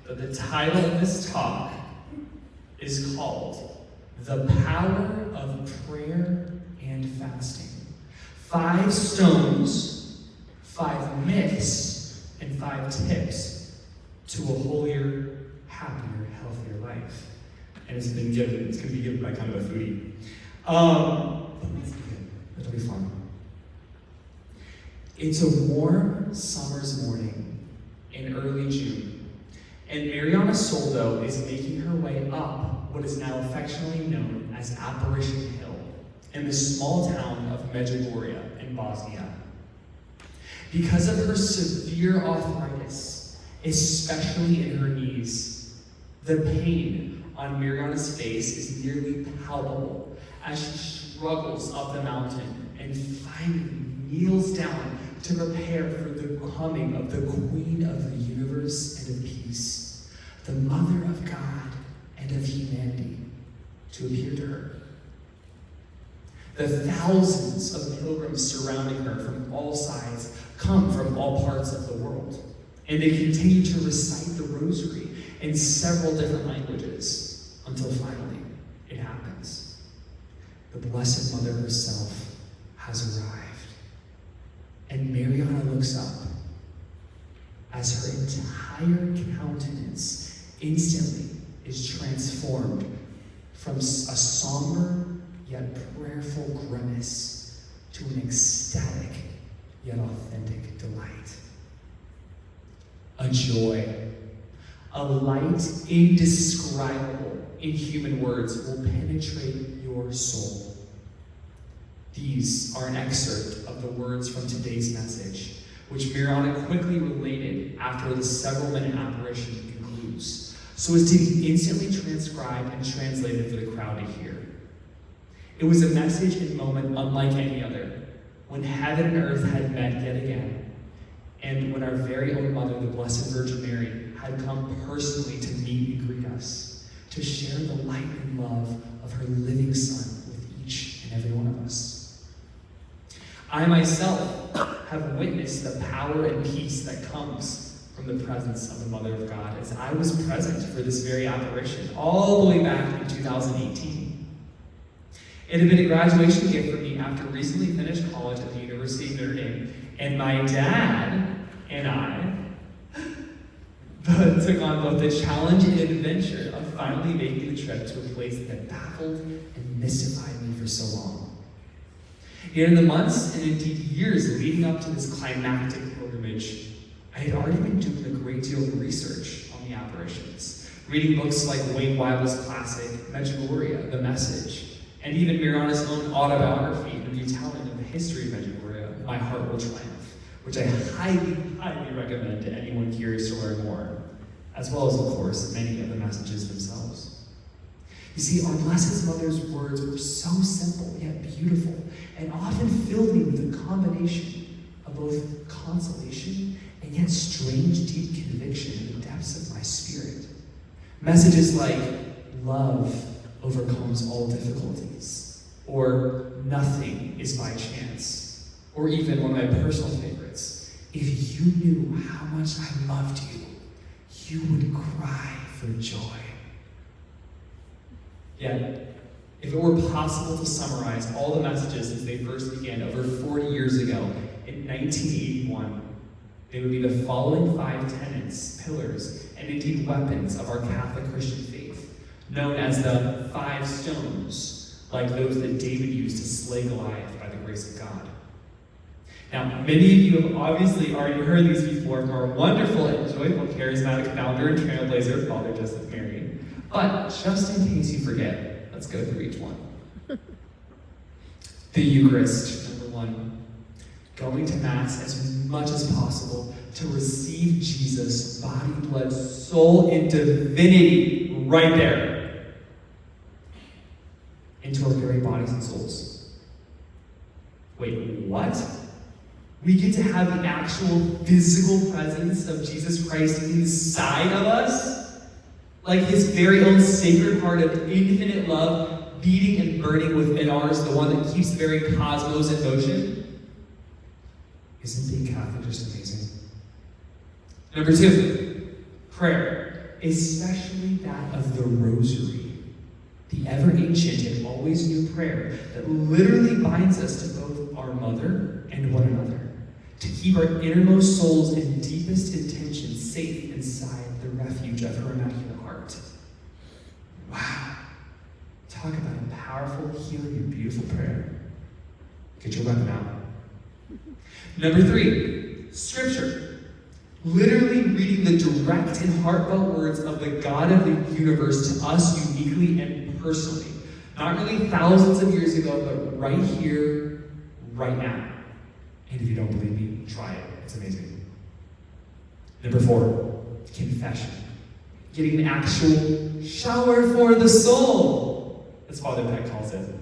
but the title of this talk is called The Power of Prayer and Fasting. 5 stones, 5 myths, and 5 tips to a holier, happier, healthier life. And it's going to be given by kind of a foodie. But let's begin. It'll be fun. It's a warm summer's morning in early June, and Mariana Soldo is making her way up what is now affectionately known as Apparition Hill in the small town of Medjugorje in Bosnia. Because of her severe arthritis, especially in her knees, the pain on Mariana's face is nearly palpable as she struggles up the mountain and finally kneels down to prepare for the coming of the Queen of the universe and of peace, the Mother of God and of humanity, to appear to her. The thousands of pilgrims surrounding her from all sides come from all parts of the world, and they continue to recite the rosary in several different languages until finally it happens. The Blessed Mother herself has arrived. And Mariana looks up as her entire countenance instantly is transformed from a somber yet prayerful grimace to an ecstatic yet authentic delight. A joy, a light indescribable in human words will penetrate your soul. These are an excerpt of the words from today's message, which Mariana quickly related after the several-minute apparition concludes, so as to be instantly transcribed and translated for the crowd to hear. It was a message and moment unlike any other, when heaven and earth had met yet again, and when our very own mother, the Blessed Virgin Mary, had come personally to meet and greet us, to share the light and love of her living Son with each and every one of us. I myself have witnessed the power and peace that comes from the presence of the Mother of God, as I was present for this very apparition all the way back in 2018. It had been a graduation gift for me after recently finished college at the University of Notre Dame, and my dad and I took on both the challenge and adventure of finally making the trip to a place that had baffled and mystified me for so long. Yet in the months and indeed years leading up to this climactic pilgrimage, I had already been doing a great deal of research on the apparitions, reading books like Wayne Wyle's classic, Medjugorje, The Message, and even Mariana's own autobiography, the retelling of the history of Medjugorje, My Heart Will Triumph, which I highly, highly recommend to anyone curious to learn more, as well as, of course, many of the messages themselves. You see, our Blessed Mother's words were so simple yet beautiful, and often filled me with a combination of both consolation and yet strange, deep conviction in the depths of my spirit. Messages like, love overcomes all difficulties, or nothing is by chance, or even one of my personal favorites, if you knew how much I loved you, you would cry for joy. Yet, if it were possible to summarize all the messages as they first began over 40 years ago, in 1981, they would be the following 5 tenets, pillars, and indeed weapons of our Catholic Christian faith, known as the 5 stones, like those that David used to slay Goliath by the grace of God. Now, many of you have obviously already heard these before from our wonderful and joyful charismatic founder and trailblazer, Father Joseph Mary. But just in case you forget, let's go through each one. The Eucharist, number 1. Going to Mass as much as possible to receive Jesus, body, blood, soul, and divinity right there into our very bodies and souls. Wait, what? We get to have the actual physical presence of Jesus Christ inside of us? Like his very own sacred heart of infinite love beating and burning within ours, the one that keeps the very cosmos in motion? Isn't being Catholic just amazing? Number 2, prayer. especially that of the rosary, the ever-ancient and always new prayer that literally binds us to both our mother and one another, to keep our innermost souls and deepest intentions safe inside the refuge of her Immaculate Heart. Wow. Talk about a powerful, healing, and beautiful prayer. Get your weapon out. Number 3, Scripture. Literally reading the direct and heartfelt words of the God of the universe to us uniquely and personally. Not really thousands of years ago, but right here, right now. And if you don't believe me, try it. It's amazing. Number 4, confession. Getting an actual shower for the soul, as Father Peck calls it.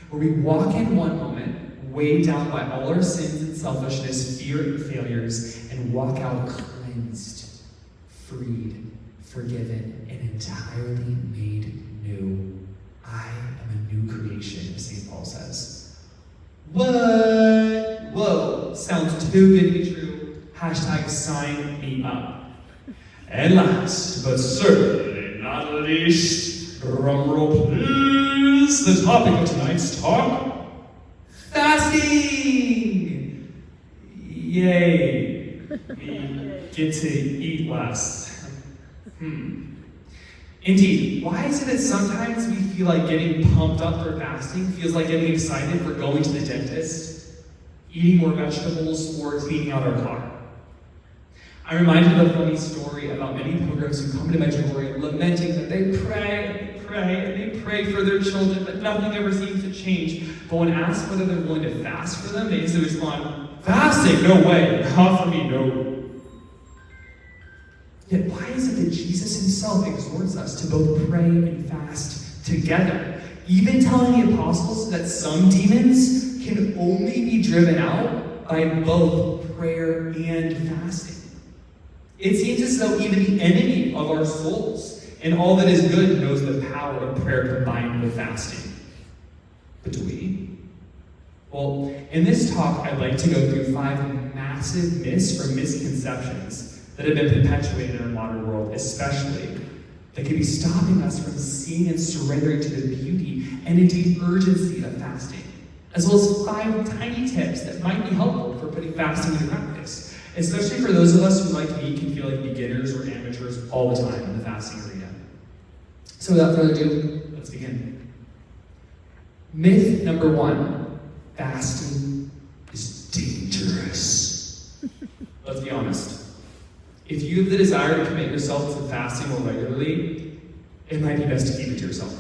Where we walk in one moment, weighed down by all our sins and selfishness, fear and failures, and walk out cleansed, freed, forgiven, and entirely made new. I am a new creation, as St. Paul says. What? Whoa, sounds too good to be true. # sign me up. And last, but certainly not least, drumroll please, the topic of tonight's talk, fasting! Yay, we get to eat less. Indeed, why is it that sometimes we feel like getting pumped up for fasting feels like getting excited for going to the dentist, eating more vegetables, or cleaning out our car? I'm reminded of a funny story about many pilgrims who come to Medjugorje lamenting that they pray, and they pray for their children, but nothing ever seems to change. But when asked whether they're willing to fast for them, they usually respond, fasting? No way. Not for me, no. Yet why is it that Jesus himself exhorts us to both pray and fast together, even telling the apostles that some demons can only be driven out by both prayer and fasting? It seems as though even the enemy of our souls and all that is good knows the power of prayer combined with fasting. But do we? Well, in this talk, I'd like to go through 5 massive myths or misconceptions that have been perpetuated in our modern world, especially, that could be stopping us from seeing and surrendering to the beauty and indeed urgency of fasting, as well as 5 tiny tips that might be helpful for putting fasting into practice, especially for those of us who, like me, can feel like beginners or amateurs all the time in the fasting arena. So without further ado, let's begin. Myth number 1, fasting is dangerous. Let's be honest. If you have the desire to commit yourself to fasting more regularly, it might be best to keep it to yourself.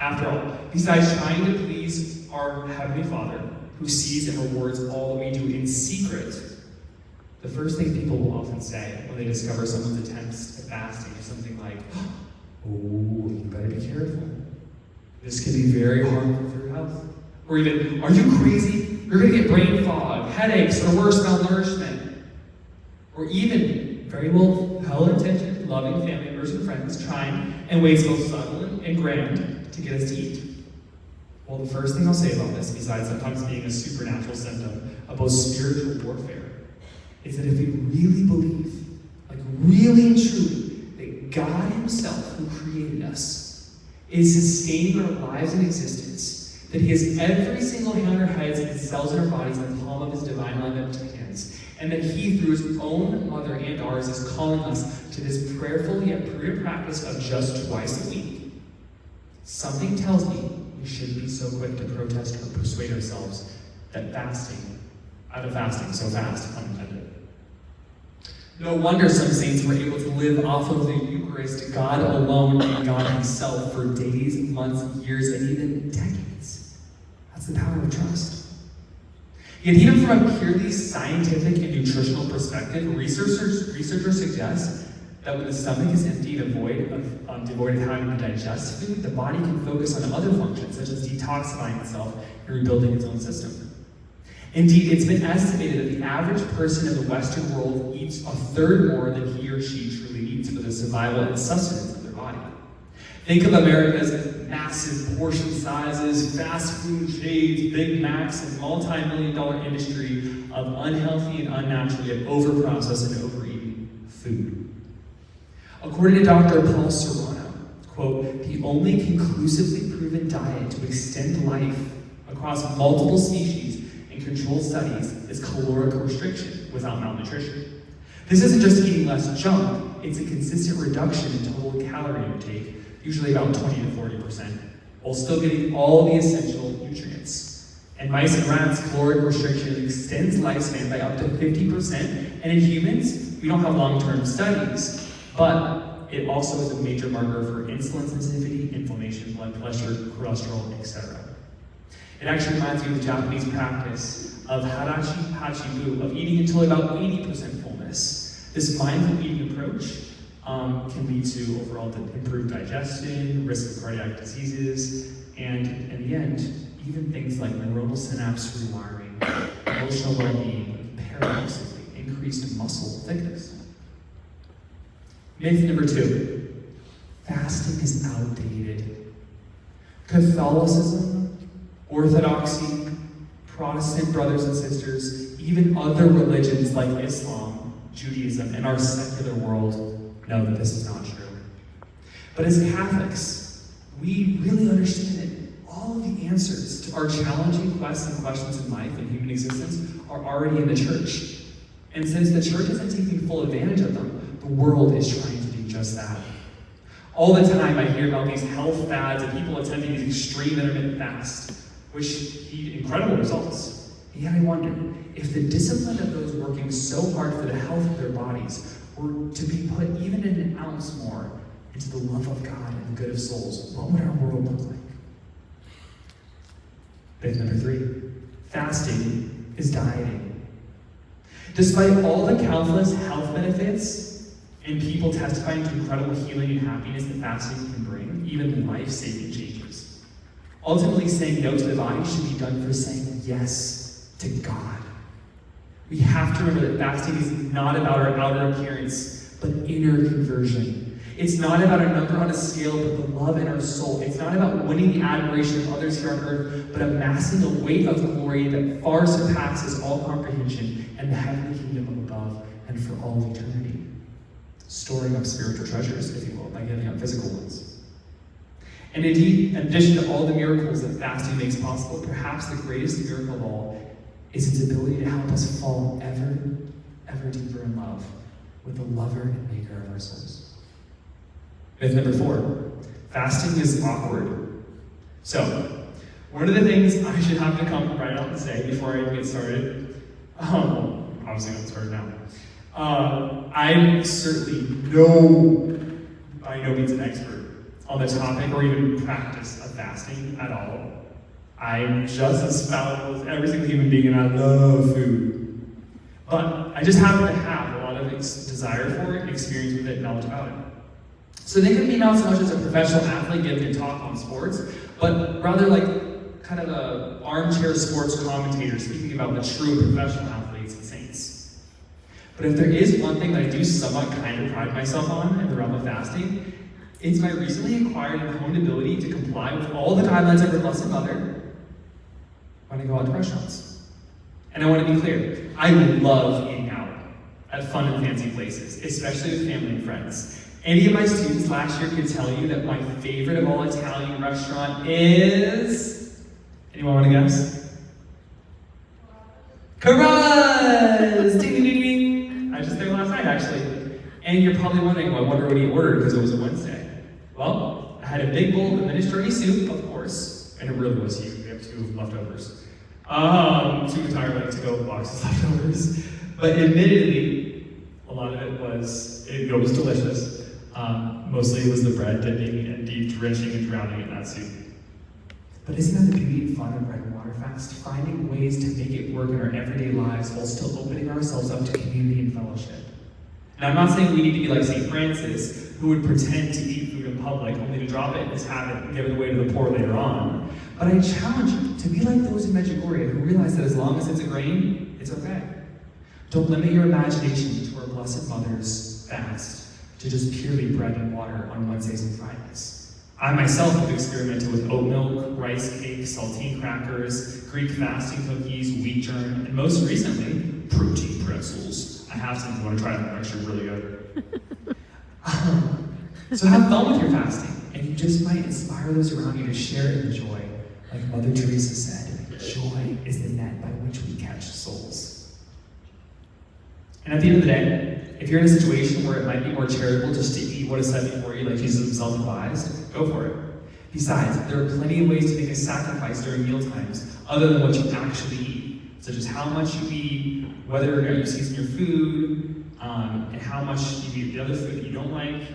After all, besides trying to please our Heavenly Father, who sees and rewards all that we do in secret, the first thing people will often say when they discover someone's attempts at fasting is something like, oh, you better be careful. This can be very harmful for your health. Or even, are you crazy? You're going to get brain fog, headaches, or worse, malnourishment. Or even, very well-intentioned, loving family members and friends trying in ways both subtle and grand to get us to eat. Well, the first thing I'll say about this, besides sometimes being a supernatural symptom of both spiritual warfare, is that if we really believe, like really and truly, that God himself, who created us, is sustaining our lives and existence, that he has every single hair on our heads and cells in our bodies in the palm of his divine unlimited hands, and that he, through his own mother and ours, is calling us to this prayerful yet prudent practice of just twice a week, something tells me we shouldn't be so quick to protest or persuade ourselves that fasting, so fast, unintended. No wonder some saints were able to live off of the Eucharist, God alone and God himself, for days, months, years, and even decades. That's the power of trust. Yet even from a purely scientific and nutritional perspective, researchers suggest that when the stomach is empty and devoid of having to digest food, the body can focus on other functions, such as detoxifying itself and rebuilding its own system. Indeed, it's been estimated that the average person in the Western world eats 1/3 more than he or she truly needs for the survival and sustenance of their body. Think of America's massive portion sizes, fast food shades, Big Macs, and multi-million-dollar industry of unhealthy and unnatural yet overprocessed and overeating food. According to Dr. Paul Serrano, quote, the only conclusively proven diet to extend life across multiple species in controlled studies is caloric restriction without malnutrition. This isn't just eating less junk, it's a consistent reduction in total calorie intake, usually about 20 to 40%, while still getting all the essential nutrients. In mice and rats, caloric restriction extends lifespan by up to 50%, and in humans, we don't have long-term studies, but it also is a major marker for insulin sensitivity, inflammation, blood pressure, cholesterol, etc. It actually reminds me of the Japanese practice of harachi hachibu, of eating until about 80% fullness. This mindful eating approach can lead to overall improved digestion, risk of cardiac diseases, and in the end, even things like neuronal synapse rewiring, emotional well-being, and paradoxically, increased muscle thickness. Myth number 2, fasting is outdated. Catholicism, Orthodoxy, Protestant brothers and sisters, even other religions like Islam, Judaism, and our secular world know that this is not true. But as Catholics, we really understand that all of the answers to our challenging quests and questions in life and human existence are already in the church. And since the church isn't taking full advantage of them, the world is trying to do just that. All the time I hear about these health fads and people attempting these extreme intermittent fasts, which yield incredible results. And yet I wonder, if the discipline of those working so hard for the health of their bodies were to be put even in an ounce more into the love of God and the good of souls, what would our world look like? Myth number 3, fasting is dieting. Despite all the countless health benefits and people testifying to incredible healing and happiness that fasting can bring, even life-saving changes, ultimately saying no to the body should be done for saying yes to God. We have to remember that fasting is not about our outer appearance, but inner conversion. It's not about a number on a scale, but the love in our soul. It's not about winning the admiration of others here on earth, but amassing a weight of glory that far surpasses all comprehension and the heavenly kingdom of above and for all of eternity. Storing up spiritual treasures, if you will, by giving up physical ones. And indeed, in addition to all the miracles that fasting makes possible, perhaps the greatest miracle of all is its ability to help us fall ever, ever deeper in love with the lover and maker of our souls. Myth number 4, fasting is awkward. So, one of the things I should have to come right out and say before I even get started, obviously I'm started now, I'm certainly by no means an expert on the topic or even practice of fasting at all. I'm just as fallible as every single human being, and I love food. But I just happen to have a lot of desire for it, experience with it, knowledge about it. So think of me not so much as a professional athlete giving a talk on sports, but rather like kind of an armchair sports commentator speaking about the true professional athletes and saints. But if there is one thing that I do somewhat kind of pride myself on in the realm of fasting, it's my recently acquired and honed ability to comply with all the guidelines of our Blessed Mother when I go out to restaurants. And I want to be clear, I love eating out at fun and fancy places, especially with family and friends. Any of my students last year could tell you that my favorite of all Italian restaurant is... Anyone want to guess? Carrara's! Ding, ding, ding, ding. I was just there last night, actually. And you're probably wondering, well, I wonder what he ordered because it was a Wednesday. Well, I had a big bowl of minestrone soup, of course, and it really was huge. We have 2 leftovers. 2 entire to-go boxes leftovers. But admittedly, a lot of it was delicious. Mostly it was the bread dipping and deep drenching and drowning in that soup. But isn't that the beauty and fun of bread and water fast? Finding ways to make it work in our everyday lives while still opening ourselves up to community and fellowship. Now, I'm not saying we need to be like St. Francis, who would pretend to eat food in public only to drop it in his habit and give it away to the poor later on. But I challenge you to be like those in Medjugorje who realize that as long as it's a grain, it's okay. Don't limit your imagination to our Blessed Mother's fast to just purely bread and water on Wednesdays and Fridays. I myself have experimented with oat milk, rice cakes, saltine crackers, Greek fasting cookies, wheat germ, and most recently, protein pretzels. I have some if you want to try them, they're actually really good. So have fun with your fasting, and you just might inspire those around you to share in the joy. Like Mother Teresa said, joy is the net by which we catch souls. And at the end of the day, if you're in a situation where it might be more charitable just to eat what is set before you, like Jesus himself advised, go for it. Besides, there are plenty of ways to make a sacrifice during meal times other than what you actually eat, such as how much you eat, whether or not you season your food, and how much you eat the other food that you don't like,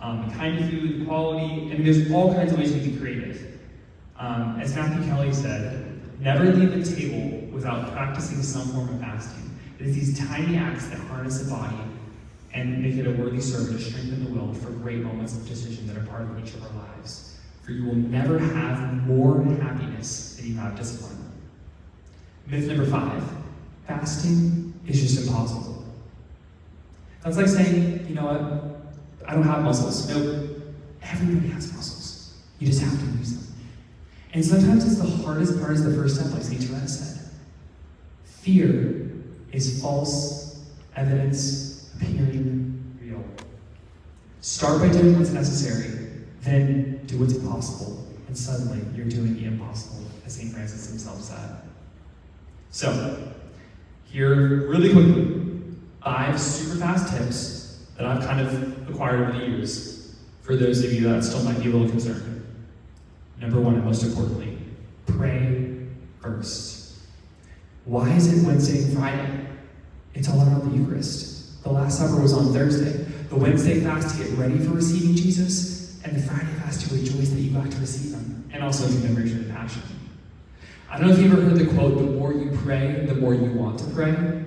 the kind of food, the quality. I mean, there's all kinds of ways you can be creative. As Matthew Kelly said, never leave the table without practicing some form of fasting. It is these tiny acts that harness the body and make it a worthy servant to strengthen the will for great moments of decision that are part of each of our lives. For you will never have more happiness than you have discipline. Myth number 5, fasting is just impossible. That's like saying, you know what, I don't have muscles. Nope, everybody has muscles. You just have to use them. And sometimes it's the hardest part is the first step, like St. Therese said. Fear is false evidence appearing real. Start by doing what's necessary, then do what's possible, and suddenly you're doing the impossible, as St. Francis himself said. So, here, really quickly, 5 super fast tips that I've kind of acquired over the years for those of you that still might be a little concerned. Number 1, and most importantly, pray first. Why is it Wednesday and Friday? It's all about the Eucharist. The Last Supper was on Thursday. The Wednesday fast to get ready for receiving Jesus, and the Friday fast to rejoice that you got to receive him, and also in commemoration of the Passion. I don't know if you've ever heard the quote, the more you pray, the more you want to pray,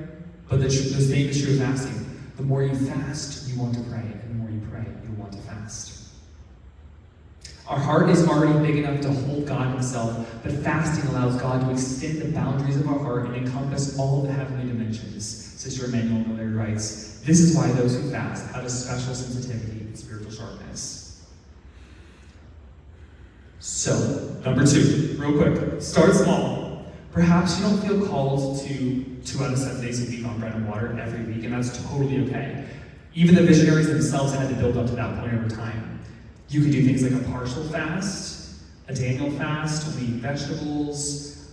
but the same is true of fasting. The more you fast, you want to pray, and the more you pray, you want to fast. Our heart is already big enough to hold God himself, but fasting allows God to extend the boundaries of our heart and encompass all the heavenly dimensions. Sister Emmanuel Miller writes, this is why those who fast have a special sensitivity and spiritual sharpness. So, number 2, real quick, start small. Perhaps you don't feel called to 2 out of 7 days a week on bread and water every week, and that's totally okay. Even the visionaries themselves had to build up to that point over time. You could do things like a partial fast, a Daniel fast, only eat vegetables,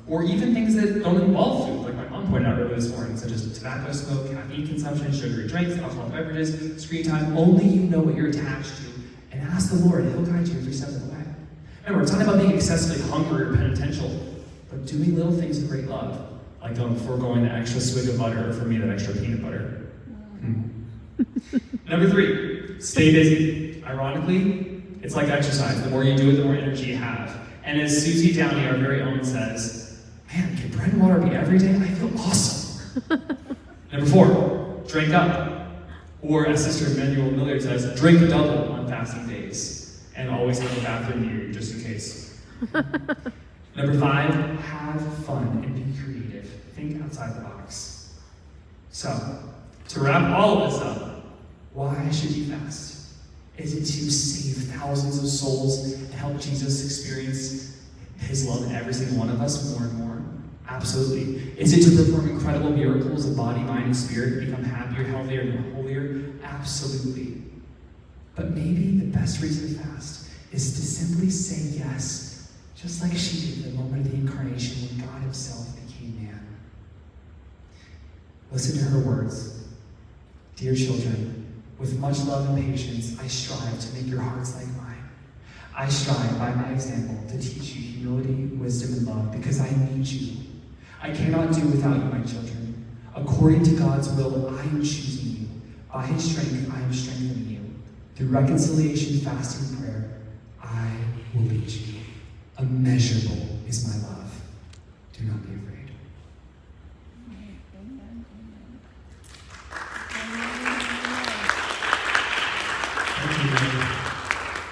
or even things that don't involve food, like my mom pointed out earlier this morning, such as tobacco smoke, caffeine consumption, sugary drinks, alcoholic beverages, screen time. Only you know what you're attached to, and ask the Lord, he'll guide you every step of the way. Remember, it's not about being excessively hungry or penitential, but doing little things of great love, like foregoing the extra swig of butter, or for me, that extra peanut butter. Number 3, stay busy. Ironically, it's like exercise. The more you do it, the more energy you have. And as Susie Downey, our very own, says, man, can bread and water be every day? I feel awesome. Number 4, drink up. Or as Sister Emmanuel Miller says, drink double on fasting days. And always have a bathroom near you, just in case. Number 5, have fun and be creative. Think outside the box. So, to wrap all of this up, why should you fast? Is it to save thousands of souls and help Jesus experience his love in every single one of us more and more? Absolutely. Is it to perform incredible miracles of body, mind, and spirit, to become happier, healthier, and holier? Absolutely. But maybe the best reason to fast is to simply say yes, just like she did the moment of the incarnation when God himself became man. Listen to her words. Dear children, with much love and patience, I strive to make your hearts like mine. I strive by my example to teach you humility, wisdom, and love, because I need you. I cannot do without you, my children. According to God's will, I am choosing you. By his strength, I am strengthening you. Through reconciliation, fasting, and prayer, I will lead you. Immeasurable is my love. Do not be afraid.